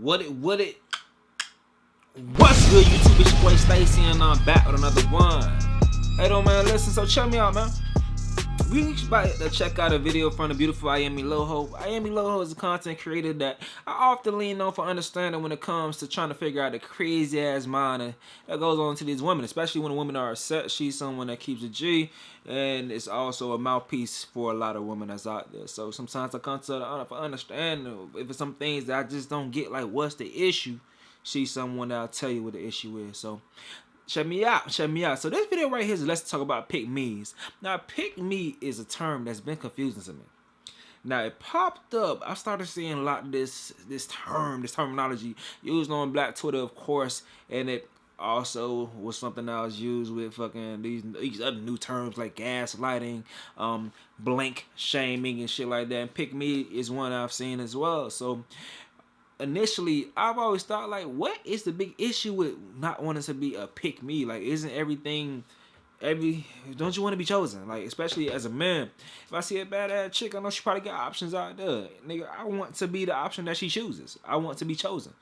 What's good, YouTube? It's your boy Stacy, and I'm back with another one. Hey, though, man, listen. So check me out, man. We about to check out a video from the beautiful YeaImStacie. YeaImStacie is a content creator that I often lean on for understanding when it comes to trying to figure out the crazy ass mind that goes on to these women, especially when the women are upset. She's someone that keeps a G, and it's also a mouthpiece for a lot of women that's out there. So sometimes I come to the for understanding if it's some things that I just don't get, like what's the issue. She's someone that'll tell you what the issue is. So check me out. So this video right here is let's talk about pick me's. Now, pick me is a term that's been confusing to me. Now, it popped up. I started seeing a lot of this terminology used on Black Twitter, of course, and it also was something that was used with fucking these other new terms like gaslighting, blank shaming, and shit like that. And pick me is one I've seen as well. So initially, I've always thought, like, what is the big issue with not wanting to be a pick me? Like, isn't everything, don't you want to be chosen? Like, especially as a man, if I see a badass chick, I know she probably got options out there. Nigga, I want to be the option that she chooses. I want to be chosen.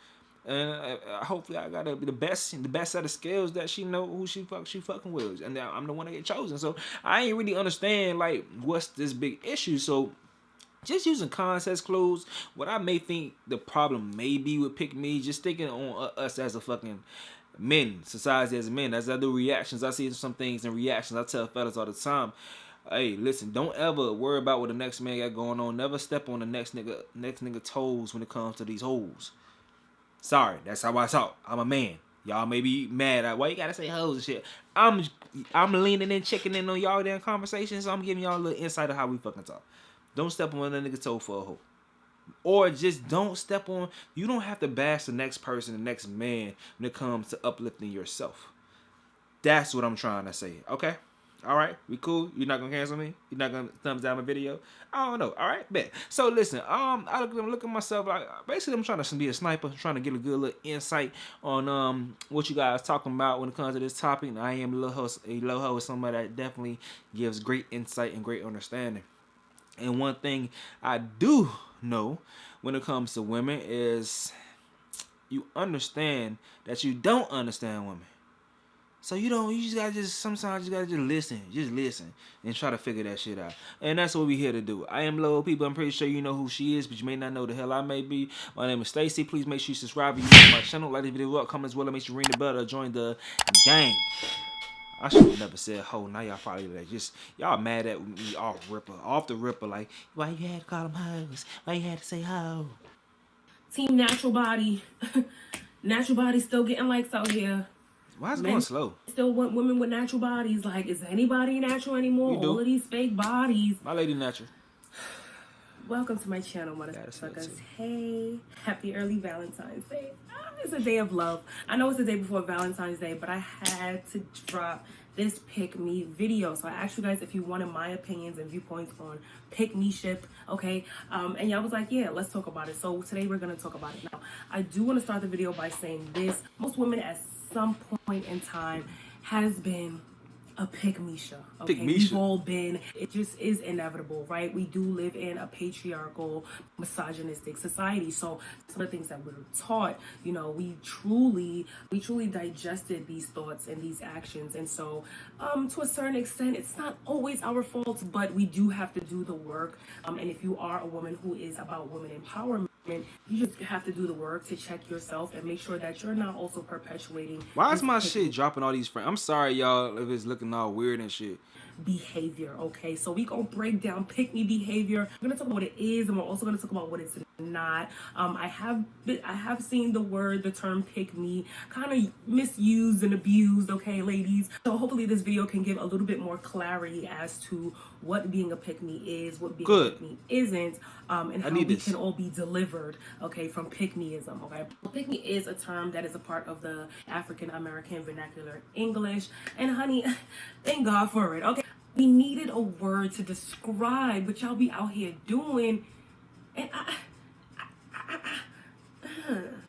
And hopefully I got the best set of skills that she know who she fucking with. And I'm the one that get chosen. So I ain't really understand, like, what's this big issue. So just using context clues, what I may think the problem may be with pick me, just thinking on us as a fucking men, society as men. As I do reactions, I see some things in reactions. I tell fellas all the time, hey, listen, don't ever worry about what the next man got going on. Never step on the next nigga toes when it comes to these hoes. Sorry, that's how I talk. I'm a man. Y'all may be mad at why you gotta say hoes and shit. I'm leaning in, checking in on y'all damn conversations. So I'm giving y'all a little insight of how we fucking talk. Don't step on that nigga toe for a hoe. Or just don't step on. You don't have to bash the next person, the next man, when it comes to uplifting yourself. That's what I'm trying to say. Okay? Alright? We cool? You're not gonna cancel me? You're not gonna thumbs down my video? I don't know. Alright? Bet. So listen, I look at myself like, basically I'm trying to be a sniper, trying to get a good little insight on what you guys talking about when it comes to this topic. And I am a little host is somebody that definitely gives great insight and great understanding. And one thing I do know when it comes to women is you understand that you don't understand women. So you just gotta sometimes you gotta just listen and try to figure that shit out. And that's what we here to do. I am low people. I'm pretty sure you know who she is, but you may not know the hell I may be. My name is Stacy. Please make sure you subscribe if you like my channel, like the video up, comment as well, and make sure you ring the bell to join the gang. I should have never said ho. Now y'all probably like y'all mad at me off the ripper. Like, why you had to call them hoes? Why you had to say ho? Team Natural Body. Natural Body still getting likes out here. Why is it going slow? Still want women with natural bodies. Like, is anybody natural anymore? All of these fake bodies. My lady natural. Welcome to my channel, motherfuckers. Hey, happy early Valentine's Day. It's a day of love. I know it's the day before Valentine's Day, but I had to drop this pick me video. So I asked you guys if you wanted my opinions and viewpoints on pick me ship, okay? And y'all was like, yeah, let's talk about it. So today we're gonna talk about it. Now, I do want to start the video by saying this. Most women at some point in time has been a pick-me-sha, okay? We've all been. It just is inevitable, right? We do live in a patriarchal, misogynistic society. So some of the things that we're taught, you know, we truly digested these thoughts and these actions. And so to a certain extent, it's not always our fault, but we do have to do the work. And if you are a woman who is about women empowerment, you just have to do the work to check yourself and make sure that you're not also perpetuating. Why is my shit dropping all these frames? I'm sorry, y'all, if it's looking all weird and shit. Behavior, okay? So we gonna break down pick me behavior. We're gonna talk about what it is, and we're also gonna talk about what it's not. I have seen the term pick me kind of misused and abused, okay, ladies? So hopefully this video can give a little bit more clarity as to what being a pick me is, what being a pick me isn't, and how we can all be delivered, okay, from pick meism, okay? Pick me is a term that is a part of the African American vernacular English, and honey, thank God for it, okay? We needed a word to describe what y'all be out here doing, and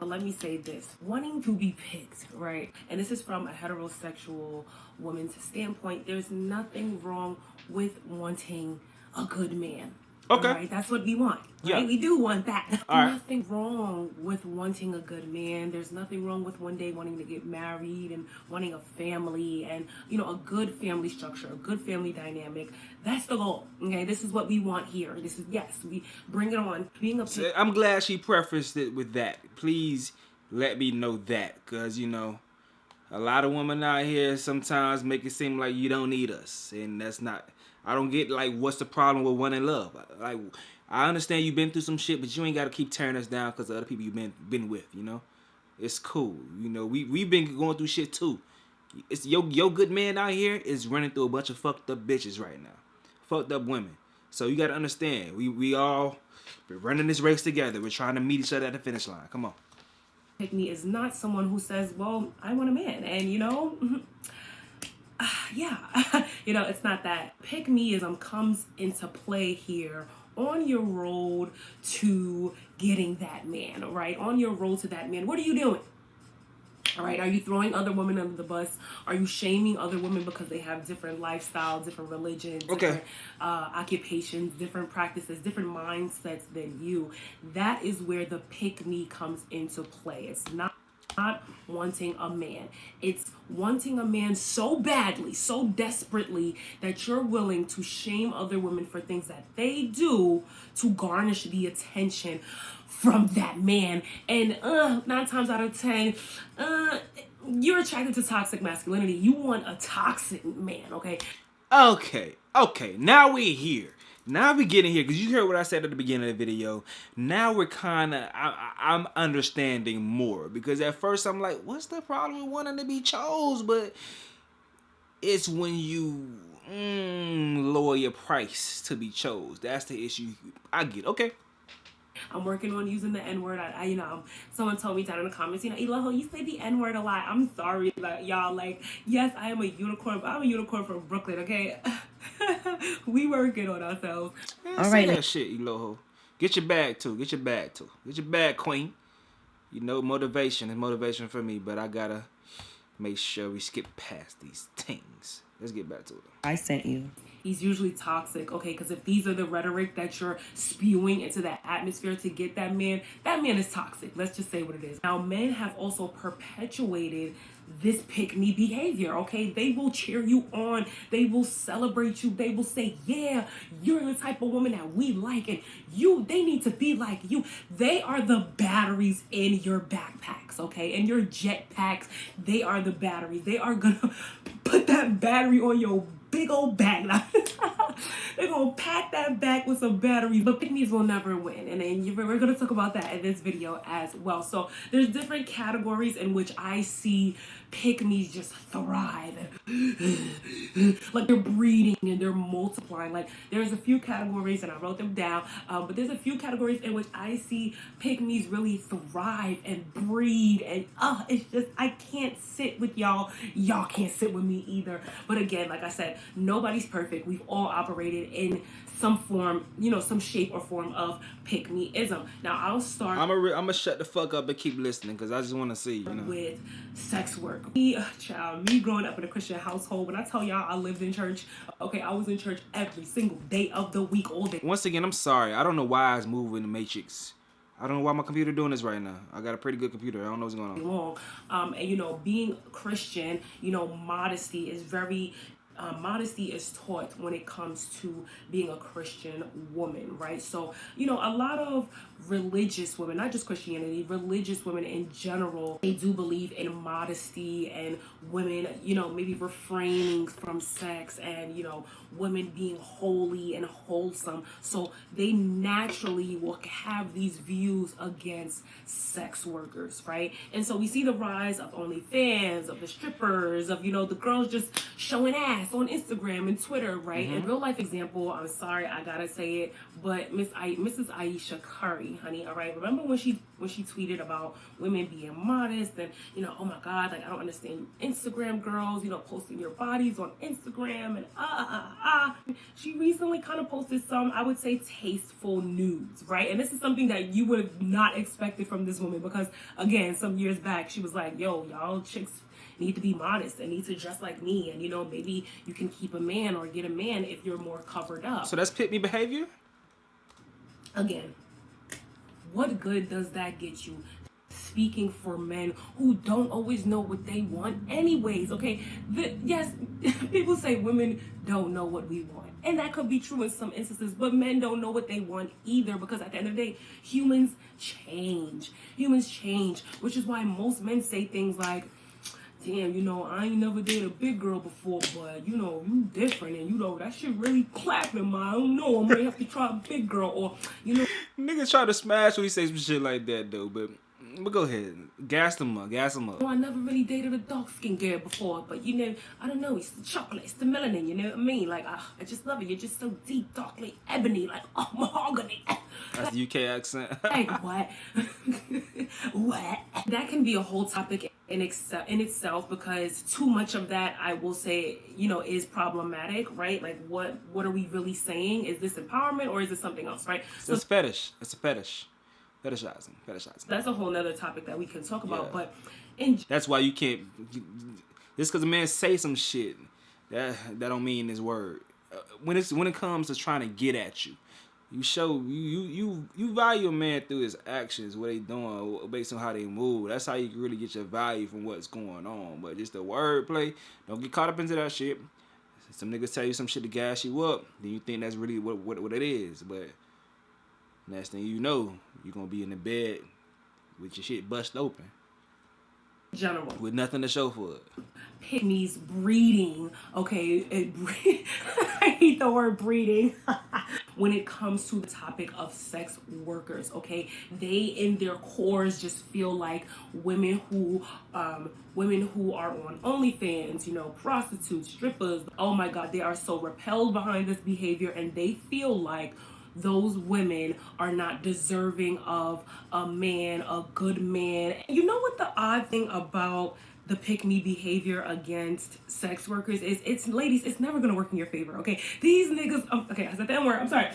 let me say this, wanting to be picked, right? And this is from a heterosexual woman's standpoint. There's nothing wrong with wanting a good man, Okay. All right, that's what we want. Right? Yeah. We do want that. All right. Nothing wrong with wanting a good man. There's nothing wrong with one day wanting to get married and wanting a family and, you know, a good family structure, a good family dynamic. That's the goal. Okay, this is what we want here. This is, yes, we bring it on. Being a I'm glad she prefaced it with that. Please let me know that, because, you know, a lot of women out here sometimes make it seem like you don't need us, and that's not. I don't get, like, what's the problem with wanting love? Like, I understand you've been through some shit, but you ain't got to keep tearing us down because of other people you've been with, you know? It's cool. You know, we've been going through shit too. It's your good man out here is running through a bunch of fucked up bitches right now. Fucked up women. So you got to understand, we all been running this race together. We're trying to meet each other at the finish line. Come on. Pick me is not someone who says, well, I want a man. And, you know, yeah, you know, it's not that. Pick meism comes into play here on your road to getting that man, right? On your road to that man. What are you doing? All right, are you throwing other women under the bus? Are you shaming other women because they have different lifestyles, different religions, different occupations, different practices, different mindsets than you? That is where the pick me comes into play. It's not wanting a man. It's wanting a man so badly, so desperately that you're willing to shame other women for things that they do to garnish the attention from that man. And 9 times out of 10, you're attracted to toxic masculinity. You want a toxic man, okay? Okay. Now we're here. Now we getting here, because you heard what I said at the beginning of the video. Now we're kind of, I'm understanding more, because at first I'm like, what's the problem with wanting to be chose? But it's when you lower your price to be chose. That's the issue. I get, okay. I'm working on using the N-word. I you know, someone told me down in the comments, you know, Eloho, you say the N-word a lot. I'm sorry, like, y'all, like, yes, I am a unicorn, but I'm a unicorn from Brooklyn, okay? We working on ourselves. Man, all right, that shit, Eloho. Get your bag too. Get your bag too. Get your bag, queen. You know, motivation is motivation for me, but I gotta make sure we skip past these things. Let's get back to it. I sent you. He's usually toxic, okay? Because if these are the rhetoric that you're spewing into that atmosphere to get that man is toxic. Let's just say what it is. Now, men have also perpetuated this pick-me behavior, okay? They will cheer you on. They will celebrate you. They will say, yeah, you're the type of woman that we like, and they need to be like you. They are the batteries in your backpacks, okay? And your jet packs, they are the batteries. They are gonna put that battery on your big old bag. They're gonna pack that bag with some batteries, but pick-me's will never win. And then we're gonna talk about that in this video as well. So there's different categories in which I see pick-me's just thrive, and like they're breeding and they're multiplying. Like there's a few categories, and I wrote them down, but there's a few categories in which I see pick-me's really thrive and breed, and it's just, I can't sit with y'all. Y'all can't sit with me either. But again, like I said, nobody's perfect. We've all operated in some form, you know, some shape or form of pick-me-ism. Now I'll start. I'm gonna shut the fuck up and keep listening, because I just want to see, you know, with sex work. Me growing up in a Christian household, when I tell y'all I lived in church, okay, I was in church every single day of the week, all day. Once again, I'm sorry. I don't know why I was moving the Matrix. I don't know why my computer doing this right now. I got a pretty good computer. I don't know what's going on. And you know, being Christian, you know, modesty is very modesty is taught when it comes to being a Christian woman, right? So, you know, a lot of religious women, not just Christianity, religious women in general, they do believe in modesty and women, you know, maybe refraining from sex and, you know, women being holy and wholesome. So they naturally will have these views against sex workers, right? And so we see the rise of OnlyFans, of the strippers, of, you know, the girls just showing ass on Instagram and Twitter, right? And real life example, I'm sorry, I gotta say it, but Mrs. Aisha Curry, honey, all right? Remember when she tweeted about women being modest and, you know, oh my God, like, I don't understand you Instagram girls, you know, posting your bodies on Instagram and She recently kind of posted some, I would say, tasteful nudes, right? And this is something that you would have not expected from this woman because, again, some years back, she was like, yo, y'all chicks need to be modest and need to dress like me, and, you know, maybe you can keep a man or get a man if you're more covered up. So that's pick me behavior? Again, what good does that get you? Speaking for men who don't always know what they want anyways, okay? Yes, people say women don't know what we want, and that could be true in some instances, but men don't know what they want either, because at the end of the day, humans change, which is why most men say things like, damn, you know, I ain't never dated a big girl before, but you know, you different, and you know, that shit really clapping, man. I don't know, I might have to try a big girl, or you know. Niggas try to smash when he say some shit like that though, but go ahead, gas them up. Oh, I never really dated a dark skinned girl before, but you know, I don't know, it's the chocolate, it's the melanin, you know what I mean? Like, I just love it. You're just so deep, darkly ebony, like, oh, mahogany. That's the UK accent. Like, what? What? That can be a whole topic in itself, because too much of that, I will say, you know, is problematic, right? Like, what are we really saying? Is this empowerment or is it something else, right? So it's fetish. It's a fetish. Fetishizing. That's a whole nother topic that we can talk about, Yeah. but that's why you can't. Just because a man say some shit, that don't mean his word. When it comes to trying to get at you, you show you value a man through his actions, what they doing, based on how they move. That's how you can really get your value from what's going on. But just the wordplay, don't get caught up into that shit. Some niggas tell you some shit to gas you up, then you think that's really what it is. But next thing you know, you're gonna be in the bed with your shit bust open. General. With nothing to show for it. Pygmies breeding, okay? I hate the word breeding. When it comes to the topic of sex workers, okay? They in their cores just feel like women who are on OnlyFans, you know, prostitutes, strippers, oh my God, they are so repelled behind this behavior, and they feel like those women are not deserving of a man, a good man. You know what the odd thing about the pick-me behavior against sex workers is? It's, ladies, it's never gonna work in your favor, okay? These niggas, okay, I said that word, I'm sorry.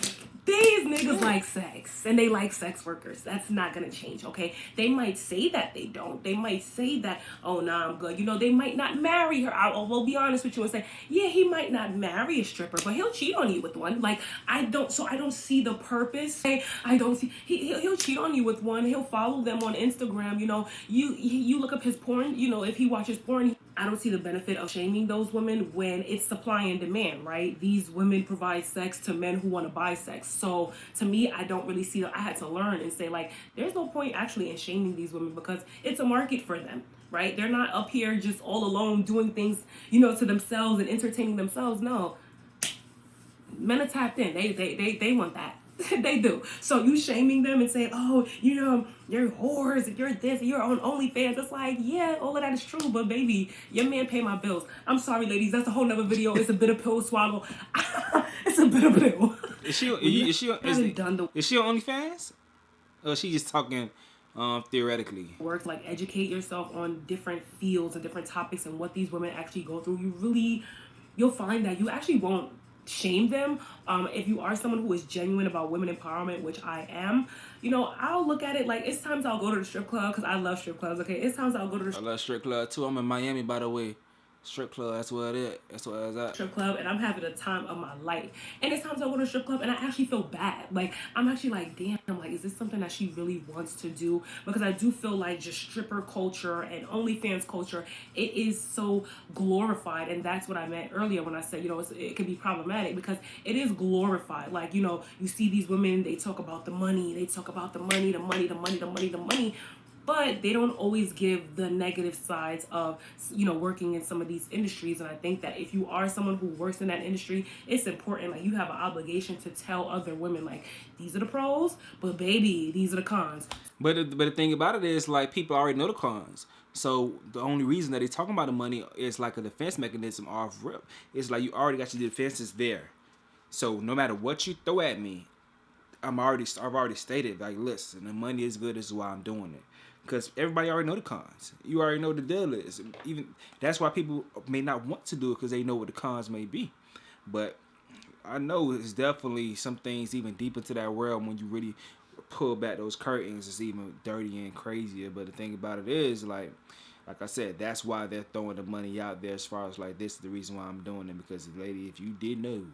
These niggas like sex, and they like sex workers. That's not gonna change, okay? They might say that they don't. They might say that, oh, nah, I'm good. You know, they might not marry her. We'll be honest with you and say, yeah, he might not marry a stripper, but he'll cheat on you with one. Like, I don't see the purpose. I don't see, he'll cheat on you with one. He'll follow them on Instagram, you know. You look up his porn, you know, if he watches porn, I don't see the benefit of shaming those women when it's supply and demand, right? These women provide sex to men who want to buy sex. So to me, I don't really see that. I had to learn and say, like, there's no point actually in shaming these women, because it's a market for them, right? They're not up here just all alone doing things, you know, to themselves and entertaining themselves. No, men are tapped in. They want that. They do. So you shaming them and saying, oh, you know, you're whores and you're this and you're on OnlyFans. It's like, yeah, all of that is true, but baby, your man pay my bills. I'm sorry, ladies. That's a whole nother video. It's a bitter pill to swallow. It's a bitter pill. Is she on OnlyFans? Or is she just talking theoretically? Works like educate yourself on different fields and different topics and what these women actually go through. You'll find that you actually won't shame them. If you are someone who is genuine about women empowerment, which I am, you know, I'll look at it like, it's times I'll go to the strip club, because I love strip clubs, okay? It's times I'll go to the I love strip club too. I'm in Miami, by the way. Strip club, that's what it is. That's what it's at. Strip club, and I'm having the time of my life. And it's times I go to a strip club and I actually feel bad. Like, I'm actually like, damn, like, is this something that she really wants to do? Because I do feel like just stripper culture and OnlyFans culture, it is so glorified. And that's what I meant earlier when I said, you know, it can be problematic, because it is glorified. Like, you know, you see these women, they talk about the money, but they don't always give the negative sides of, you know, working in some of these industries. And I think that if you are someone who works in that industry, it's important. Like, you have an obligation to tell other women, like, these are the pros, but baby, these are the cons. But the thing about it is, like, people already know the cons. So the only reason that they're talking about the money is like a defense mechanism off rip. It's like you already got your defenses there. So no matter what you throw at me, I've already stated, like, listen, the money is good. This is why I'm doing it. Because everybody already know the cons. You already know the deal is. Even that's why people may not want to do it, because they know what the cons may be. But I know it's definitely some things even deep into that world. When you really pull back those curtains, it's even dirtier and crazier. But the thing about it is, like I said, that's why they're throwing the money out there, as far as like, this is the reason why I'm doing it. Because, lady, if you did know,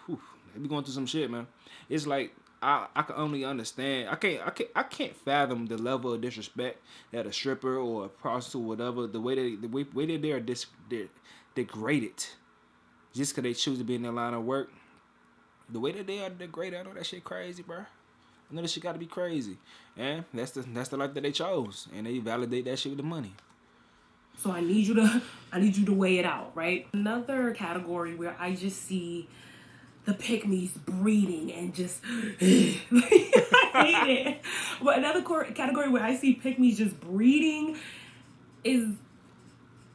whew, They be going through some shit, man. It's like I can only understand. I can't fathom the level of disrespect that a stripper or a prostitute or whatever, the way that they are they're degraded just because they choose to be in their line of work. The way that they are degraded, I know that shit crazy, bro. I know that shit got to be crazy, and that's the life that they chose, and they validate that shit with the money. So I need you to weigh it out, right? Another category where I just see the pick-me's breeding and just I hate it. But another category where I see pick-me's just breeding is,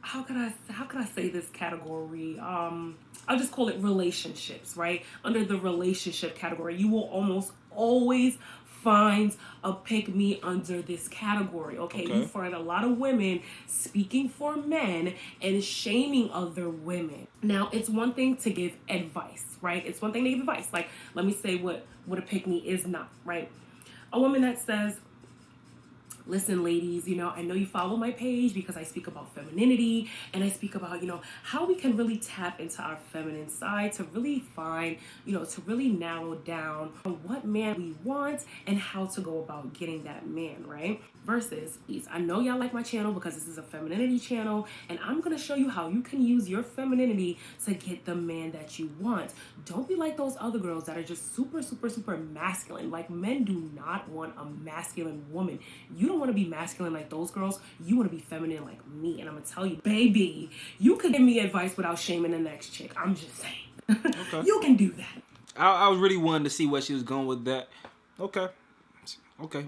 how can I say this category? I'll just call it relationships, right? Under the relationship category, you will almost always find a pick-me under this category, okay? You find a lot of women speaking for men and shaming other women. Now, it's one thing to give advice, right? It's one thing to give advice. Like, let me say what a pick-me is not, right? A woman that says, listen, ladies, I know you follow my page because I speak about femininity and I speak about, how we can really tap into our feminine side to really find, to really narrow down what man we want and how to go about getting that man, right? Versus, I know y'all like my channel because this is a femininity channel, and I'm going to show you how you can use your femininity to get the man that you want. Don't be like those other girls that are just super, super, super masculine. Like, men do not want a masculine woman. You don't want to be masculine like those girls. You want to be feminine like me. And I'm going to tell you, baby, you can give me advice without shaming the next chick. I'm just saying. Okay. You can do that. I was really wanting to see where she was going with that. Okay,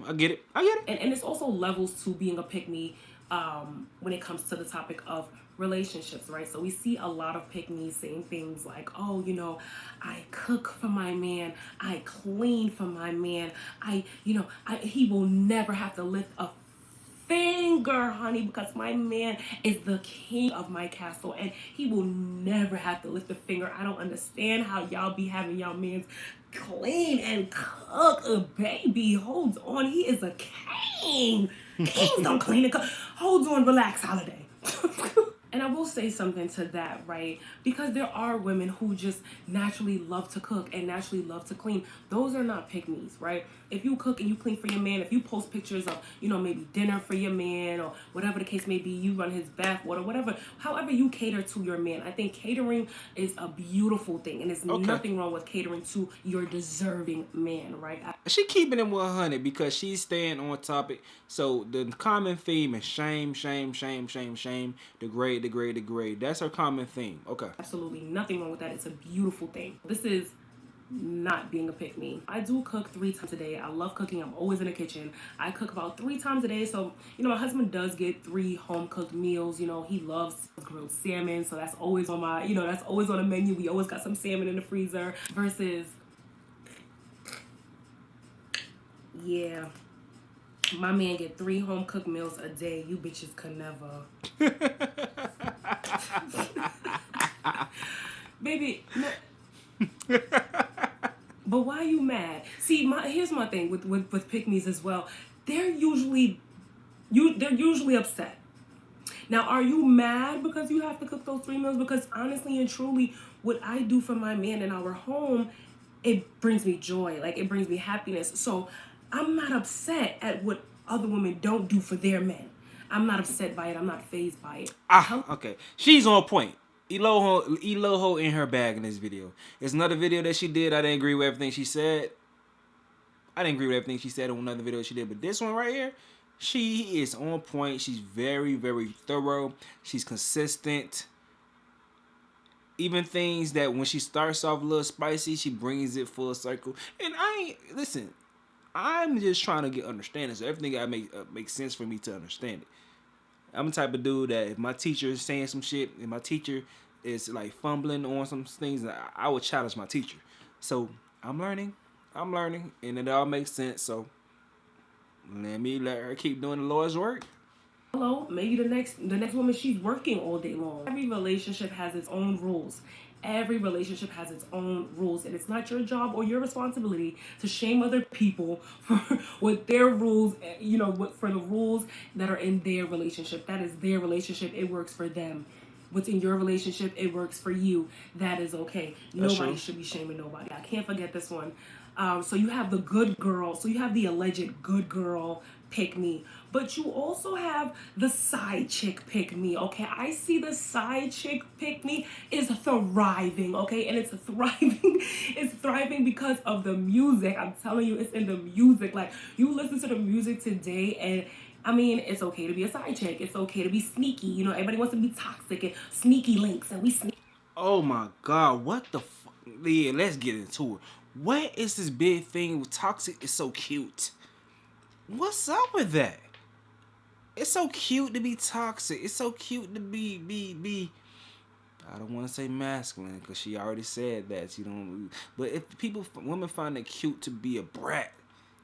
I get it. And it's also levels to being a pick-me when it comes to the topic of relationships, right? So we see a lot of pick-me's saying things like, oh, I cook for my man, I clean for my man, he will never have to lift a finger, honey, because my man is the king of my castle and he will never have to lift a finger. I don't understand how y'all be having y'all mans clean and cook. A baby, hold on, he is a king. Kings don't clean and cook. Hold on, relax, Holiday. And I will say something to that, right? Because there are women who just naturally love to cook and naturally love to clean. Those are not pick-me's, right? If you cook and you clean for your man, if you post pictures of, maybe dinner for your man or whatever the case may be, you run his bath water, whatever, however you cater to your man. I think catering is a beautiful thing, and there's nothing wrong with catering to your deserving man, right? She keeping it 100 because she's staying on topic. So the common theme is shame, degrade. That's her common theme. Okay. Absolutely nothing wrong with that. It's a beautiful thing. This is not being a pick-me. I do cook 3 times a day. I love cooking. I'm always in the kitchen. I cook about 3 times a day. So, my husband does get 3 home-cooked meals. He loves grilled salmon. So that's always on my, that's always on the menu. We always got some salmon in the freezer. Versus, yeah, my man get 3 home-cooked meals a day. You bitches could never. Baby, no. But why are you mad? See, here's my thing with pick-me's as well. They're usually upset. Now, are you mad because you have to cook those 3 meals? Because honestly and truly, what I do for my man in our home, it brings me joy. Like, it brings me happiness. So I'm not upset at what other women don't do for their men. I'm not upset by it. I'm not fazed by it. Okay. She's on point. Eloho in her bag in this video. It's another video that she did. I didn't agree with everything she said. on another video she did. But this one right here, she is on point. She's very, very thorough. She's consistent. Even things that when she starts off a little spicy, she brings it full circle. And I'm just trying to get understanding. So everything got to make sense for me to understand it. I'm the type of dude that if my teacher is saying some shit, and my teacher is like fumbling on some things, I would challenge my teacher. So I'm learning, and it all makes sense. So let her keep doing the Lord's work. Hello, maybe the next woman, she's working all day long. Every relationship has its own rules. Every relationship has its own rules, and it's not your job or your responsibility to shame other people for what their rules, for the rules that are in their relationship. That is their relationship. It works for them. what's in your relationship, it works for you, that is okay. That's Nobody true. should be shaming nobody. I can't forget this one. So you have the good girl. So you have the alleged good girl pick me, but you also have the side chick pick me. Okay, I see the side chick pick me is thriving. Okay, and it's thriving. It's thriving because of the music. I'm telling you, it's in the music. Like, you listen to the music today, and I mean, it's okay to be a side chick. It's okay to be sneaky. You know, everybody wants to be toxic and sneaky links, and we sneaky. Oh my God, what the fuck? Yeah, let's get into it. What is this big thing with toxic is so cute? What's up with that? It's so cute to be toxic. It's so cute to be. I don't want to say masculine because she already said that. You don't. But if women find it cute to be a brat,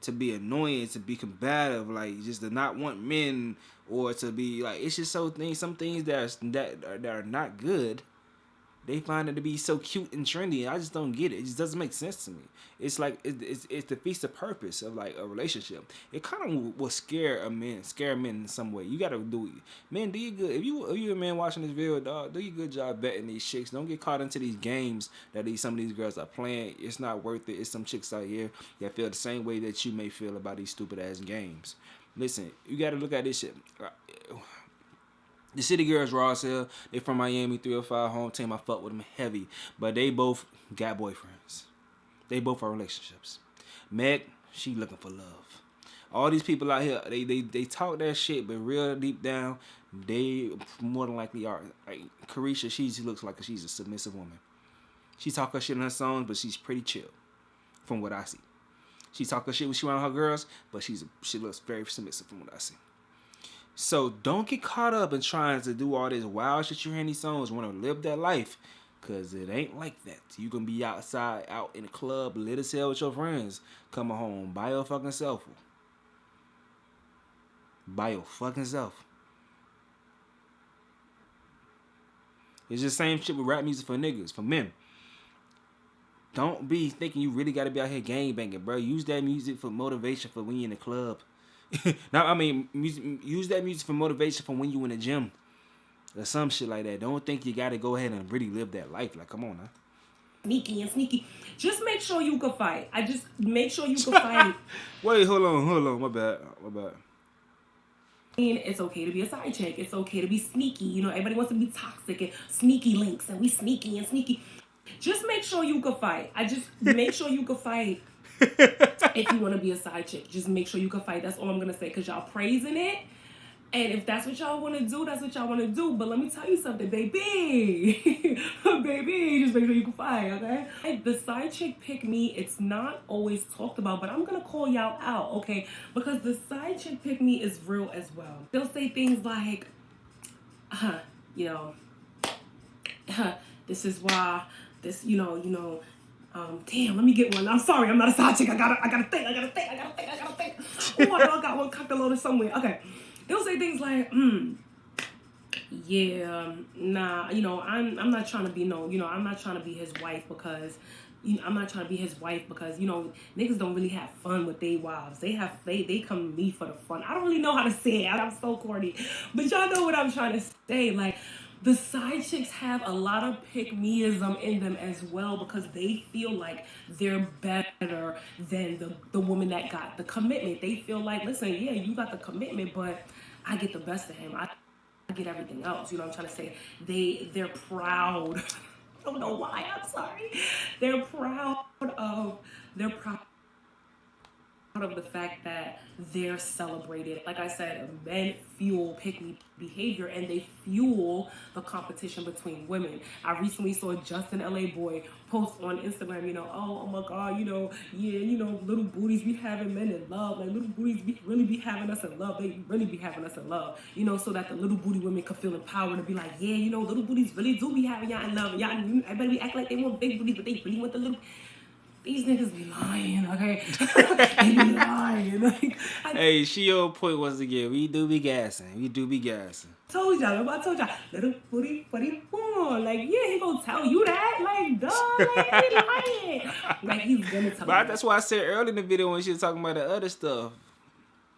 to be annoying, to be combative, like just to not want men, or to be like, it's just some things that are not good. They find it to be so cute and trendy. I just don't get it. It just doesn't make sense to me. It's like it defeats the purpose of like a relationship. It kind of will scare men in some way. You gotta do it. Men, do you good. If you a man watching this video, dog, do you good job betting these chicks. Don't get caught into these games that some of these girls are playing. It's not worth it. It's some chicks out here that feel the same way that you may feel about these stupid ass games. Listen, you gotta look at this shit. The City Girls raw as hell. They from Miami, 305 home team. I fuck with them heavy. But they both got boyfriends. They both are relationships. Meg, she looking for love. All these people out here, they talk that shit, but real deep down, they more than likely are. Like Carisha, she looks like she's a submissive woman. She talk her shit in her songs, but she's pretty chill, from what I see. She talk her shit when she around her girls, but she looks very submissive from what I see. So don't get caught up in trying to do all this wild shit you hear in these songs. Want to live that life, cause it ain't like that. You gonna be outside, out in the club, lit as hell with your friends. Coming home by your fucking self. By your fucking self. It's just the same shit with rap music for niggas, for men. Don't be thinking you really gotta be out here gang banging, bro. Use that music for motivation for when you in the club. Now, I mean, use that music for motivation for when you in the gym or some shit like that. Don't think you gotta go ahead and really live that life. Like, come on now. Sneaky. Just make sure you can fight. Make sure you can fight. Wait, hold on. My bad. It's okay to be a side chick. It's okay to be sneaky. You know, everybody wants to be toxic and sneaky links, and we sneaky. Just make sure you can fight. Make sure you can fight. If you want to be a side chick, just make sure you can fight. That's all I'm gonna say, because y'all praising it, and if that's what y'all want to do, that's what y'all want to do. But let me tell you something, baby. Baby, just make sure you can fight, okay? The side chick pick me, it's not always talked about, but I'm gonna call y'all out, okay? Because the side chick pick me is real as well. They'll say things like, this is why this, damn, let me get one. I'm sorry, I'm not a side chick. I gotta think. Oh, I know I got one cocked loaded somewhere. Okay. They'll say things like, yeah, nah, I'm not trying to be I'm not trying to be his wife because niggas don't really have fun with their wives. They come to me for the fun. I don't really know how to say it. I'm so corny. But y'all know what I'm trying to say. Like, the side chicks have a lot of pick-me-ism in them as well, because they feel like they're better than the woman that got the commitment. They feel like, listen, yeah, you got the commitment, but I get the best of him. I get everything else. You know what I'm trying to say? They're proud. I don't know why. I'm sorry. They're proud of the fact that they're celebrated. Like I said, men fuel pick-me behavior, and they fuel the competition between women. I recently saw Justin LA Boy post on Instagram, oh my God, little booties be having men in love. Like, little booties really be having us in love. They really be having us in love, so that the little booty women can feel empowered to be like, yeah, little booties really do be having y'all in love. Y'all, everybody act like they want big booties, but they really want the little. These niggas be lying, okay? They be lying. Like, hey, she on point once again. We do be gassing. I told y'all, little booty, like, yeah, he gonna tell you that, like, duh, like, he lying. Like, he's gonna tell you that. That's why I said earlier in the video when she was talking about the other stuff.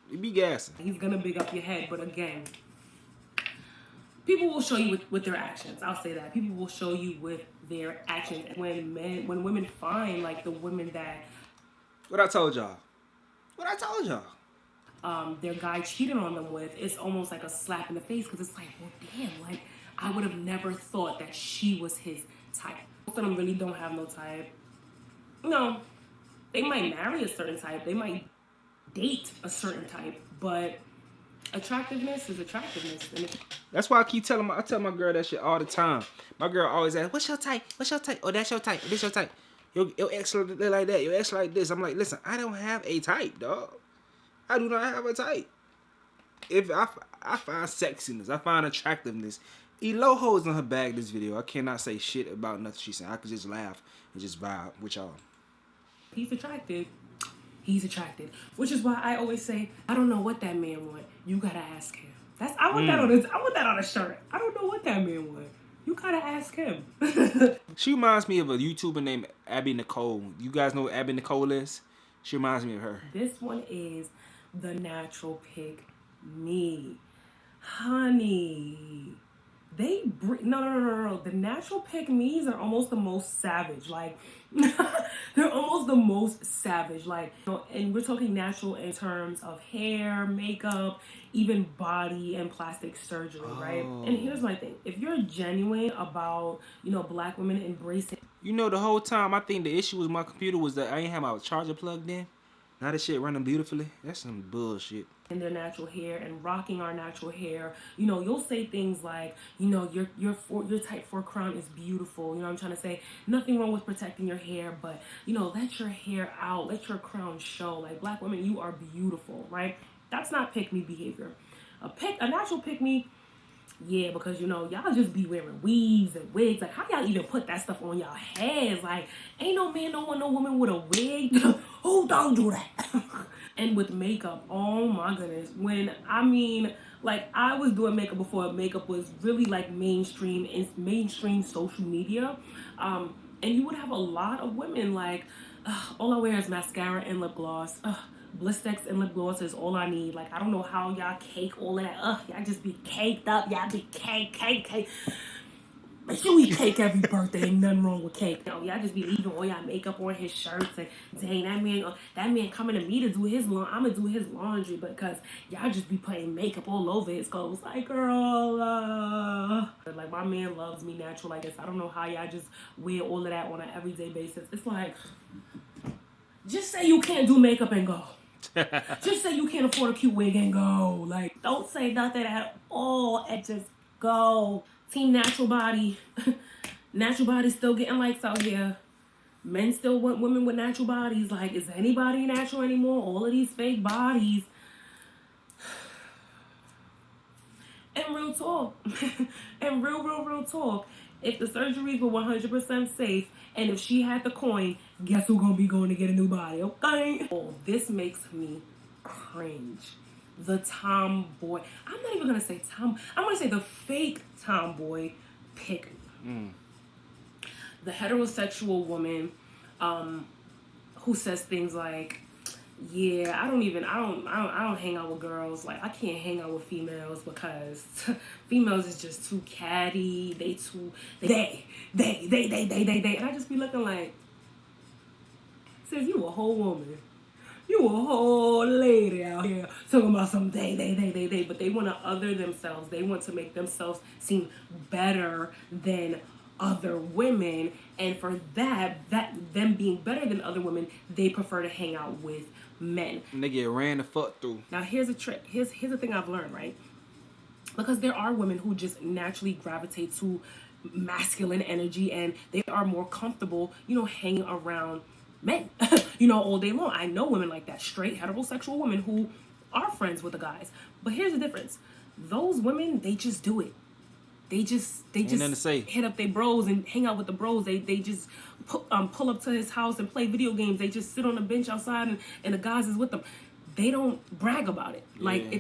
You be gassing. He's gonna big up your head, but again, People will show you with their actions. I'll say that. People will show you with their actions. When women find like the women that What I told y'all. What I told y'all. their guy cheated on them with, it's almost like a slap in the face because it's like, well, damn, like I would have never thought that she was his type. Most of them really don't have no type. No, they might marry a certain type. They might date a certain type, but attractiveness is attractiveness. And That's why I tell my girl that shit all the time. My girl always asks, what's your type? What's your type? Oh, that's your type. This your type. Your ex look like that. Your ex like this. I'm like, listen, I don't have a type, dog. I do not have a type. If I find sexiness, I find attractiveness. Eloho is in her bag this video. I cannot say shit about nothing she's saying. I could just laugh and just vibe with y'all. he's attracted. He's attracted, which is why I always say, I don't know what that man want. You gotta ask him. I want that on a shirt. I don't know what that man want. You gotta ask him. She reminds me of a YouTuber named Abby Nicole. You guys know what Abby Nicole is? She reminds me of her. This one is the natural pick me, honey. No. The natural pick me's are almost the most savage. Like they're almost the most savage. Like, and we're talking natural in terms of hair, makeup, even body and plastic surgery, right? And here's my thing: if you're genuine about Black women embracing, the whole time I think the issue with my computer was that I ain't have my charger plugged in. Now this shit running beautifully. That's some bullshit. in their natural hair and rocking our natural hair, you'll say things like, your type 4 crown is beautiful. I'm trying to say nothing wrong with protecting your hair, but let your hair out, let your crown show. Like, Black women, you are beautiful, right? That's not pick me behavior. A natural pick me. Yeah, because y'all just be wearing weaves and wigs. Like, how y'all even put that stuff on y'all heads? Like, ain't no man don't want no woman with a wig. Who don't do that? And with makeup, oh my goodness. I was doing makeup before makeup was really like mainstream social media. And you would have a lot of women like, all I wear is mascara and lip gloss. Blistex and lip gloss is all I need. Like, I don't know how y'all cake all of that. Y'all just be caked up. Y'all be cake. But you eat cake every birthday. Ain't nothing wrong with cake. Y'all just be leaving all y'all makeup on his shirts. And dang, that man coming to me to do his laundry. I'm gonna do his laundry because y'all just be putting makeup all over his clothes. Like, girl, like, my man loves me natural like this. I don't know how y'all just wear all of that on an everyday basis. It's like, just say you can't do makeup and go. Just say you can't afford a cute wig and go. Like, don't say nothing at all and just go. Team natural body. Natural body still getting likes out here. Men still want women with natural bodies. Like, is anybody natural anymore? All of these fake bodies. And real talk. And real talk. If the surgeries were 100% safe, and if she had the coin, guess who's gonna be going to get a new body, okay? Oh, this makes me cringe. The tomboy. I'm not even gonna say I'm gonna say the fake tomboy pick me. The heterosexual woman who says things like, yeah, I don't hang out with girls. Like, I can't hang out with females because females is just too catty. They. And I just be looking like, sis, you a whole woman. You a whole lady out here talking about some they. But they want to other themselves. They want to make themselves seem better than other women. And for them being better than other women, they prefer to hang out with men. And they get ran the fuck through. Now, here's a trick. Here's the thing I've learned, right? Because there are women who just naturally gravitate to masculine energy and they are more comfortable, hanging around men, all day long. I know women like that, straight heterosexual women who are friends with the guys. But here's the difference. Those women, they just do it. They just hit up their bros and hang out with the bros. They just pull up to his house and play video games. They just sit on the bench outside and the guys is with them. They don't brag about it. Yeah. Like,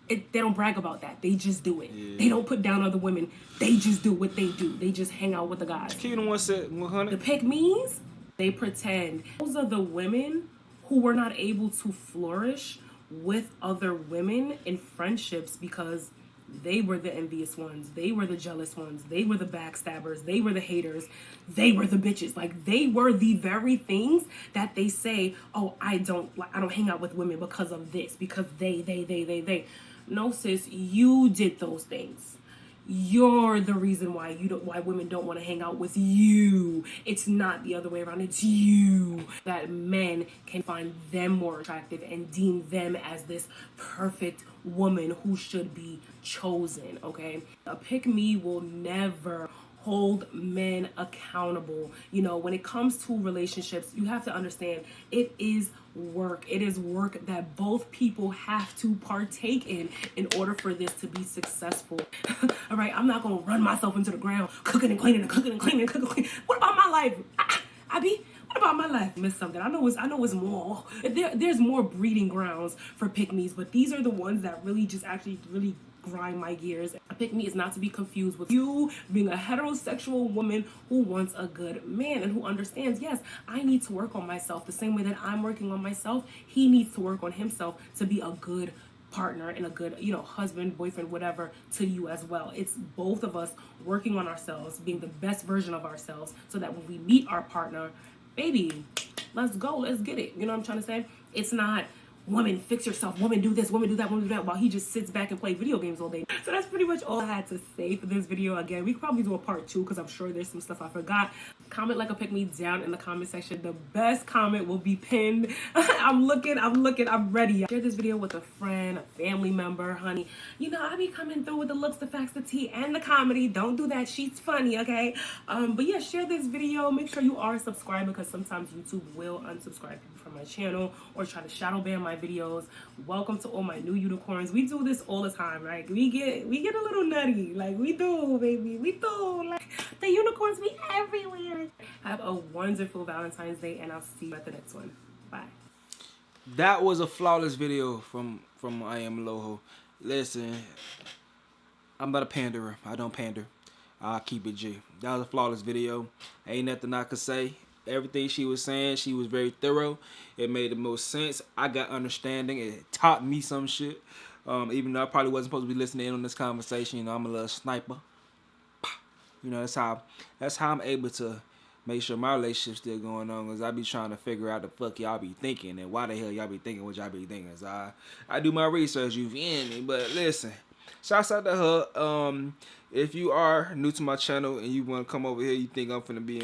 they don't brag about that. They just do it. Yeah. They don't put down other women. They just do what they do. They just hang out with the guys. Keaton once said 100. The pick me's, they pretend. Those are the women who were not able to flourish with other women in friendships because They were the envious ones. They were the jealous ones. They were the backstabbers. They were the haters. They were the bitches. Like, they were the very things that they say, oh, I don't hang out with women because of this, because they. No, sis, you did those things. You're the reason why why women don't want to hang out with you. It's not the other way around. It's you. That men can find them more attractive and deem them as this perfect woman who should be chosen, okay? A pick-me will never hold men accountable. You know, when it comes to relationships, you have to understand it is work. It is work that both people have to partake in order for this to be successful. All right, I'm not gonna run myself into the ground cooking and cleaning and cooking and cleaning and cooking and cleaning. What about my life? What about my life? Miss something. I know it's more. There's more breeding grounds for pick-me's, but these are the ones that really just actually really grind my gears. A pick-me is not to be confused with you being a heterosexual woman who wants a good man and who understands, yes, I need to work on myself the same way that I'm working on myself. He needs to work on himself to be a good partner and a good, you know, husband, boyfriend, whatever, to you as well. It's both of us working on ourselves, being the best version of ourselves, so that when we meet our partner, baby, let's go, let's get it. You know what I'm trying to say? It's not, woman, fix yourself, woman, do this, woman, do that, woman, do that, while he just sits back and play video games all day. So that's pretty much all I had to say for this video. Again, we could probably do a part 2 because I'm sure there's some stuff I forgot. Comment like a pick-me down in the comment section. The best comment will be pinned. I'm looking, I'm ready. Share this video with a friend, a family member, honey. You know, I be coming through with the looks, the facts, the tea, and the comedy. Don't do that. She's funny, okay? But yeah, share this video. Make sure you are subscribed, because sometimes YouTube will unsubscribe people from my channel or try to shadow ban my videos. Welcome to all my new unicorns. We do this all the time, right? We get a little nutty. Like, we do, baby. We do. Like, the unicorns be everywhere. Have a wonderful Valentine's Day, and I'll see you at the next one. Bye. That was a flawless video from I Am Loho. Listen, I'm not a panderer. I don't pander. I'll keep it G. That was a flawless video. Ain't nothing I could say. Everything she was saying, she was very thorough. It made the most sense. I got understanding. It taught me some shit. Even though I probably wasn't supposed to be listening in on this conversation. You know, I'm a little sniper. You know, that's how I'm able to make sure my relationship's still going on, because I be trying to figure out the fuck y'all be thinking and why the hell y'all be thinking what y'all be thinking. So I do my research, you feel me? But listen, shouts out to her. If you are new to my channel and you want to come over here, you think I'm finna be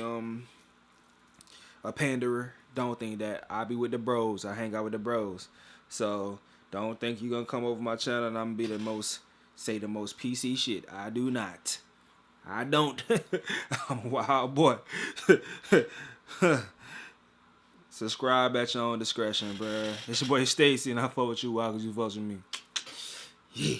a panderer, don't think that. I be with the bros. I hang out with the bros. So don't think you're gonna come over my channel and I'm gonna be the most PC shit. I do not. I don't. I'm a wild boy. Subscribe at your own discretion, bruh. It's your boy STACIE, and I fuck with you, why? Because you fuck with me. Yeah.